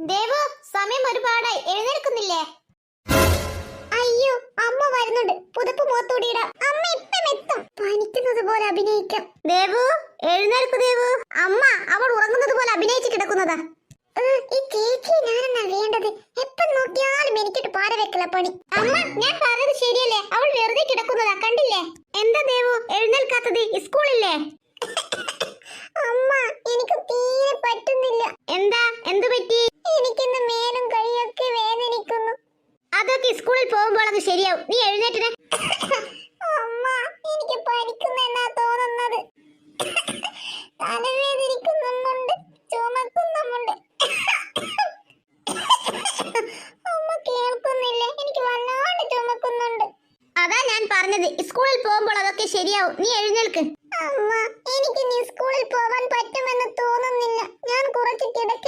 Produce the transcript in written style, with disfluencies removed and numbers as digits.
ദേവു, സമയം ഒരുപാടായി, എഴുന്നേൽക്കുന്നില്ലേ? അയ്യോ, അമ്മ വരുന്നുണ്ട്. പുതപ്പ് മുഖത്തൂടിയിടാം. അമ്മ ഇപ്പം എത്തും. പനിക്കുന്നത് പോലെ അഭിനയിക്കാം. ദേവു, എഴുന്നേൽക്കു ദേവു. അമ്മ അവൾ ഉറങ്ങുന്നത് പോലെ അഭിനയിച്ച് കിടക്കുന്നതാ. ഈ ചേച്ചി ഞാനെന്നാ വേണ്ടത്? എപ്പം നോക്കിയാലും എനിക്കിട്ട് പാര വെക്കല പണി. അമ്മ, ഞാൻ പറഞ്ഞത് ശരിയല്ലേ? അവൾ വെറുതെ കിടക്കുന്നതാ, കണ്ടില്ലേ? എന്താ ദേവു എഴുന്നേൽക്കാത്തത്? സ്കൂളില്ലേ? അമ്മ, എനിക്ക് തീരെ പറ്റുന്നില്ല. എന്താ, എന്തു പറ്റി? എനിക്കിന്ന് മേലും കൈയൊക്കെ വേദനിക്കുന്നു. അതൊക്കെ സ്കൂളിൽ പോകുമ്പോൾ അത് ശരിയാവും. നീ എഴുന്നേറ്റിനെ. അമ്മ, എനിക്ക് പനിക്കുന്നെന്നാ തോന്നുന്നത്. തലവേദനിക്കുന്നുമുണ്ട്, ചുമക്കുന്നുമുണ്ട്. അമ്മ കേൾക്കുന്നില്ലേ? എനിക്ക് വല്ലാണ്ട് ചുമക്കുന്നുണ്ട്. അതാ ഞാൻ പറഞ്ഞത്, സ്കൂളിൽ പോകുമ്പോൾ അതൊക്കെ ശരിയാവും. നീ എഴുന്നേൽക്ക്. അമ്മ, എനിക്ക് നീ സ്കൂളിൽ പോവാൻ പറ്റുമെന്ന് തോന്നുന്നില്ല. ഞാൻ കുറച്ച് കിടക്കട്ടെ.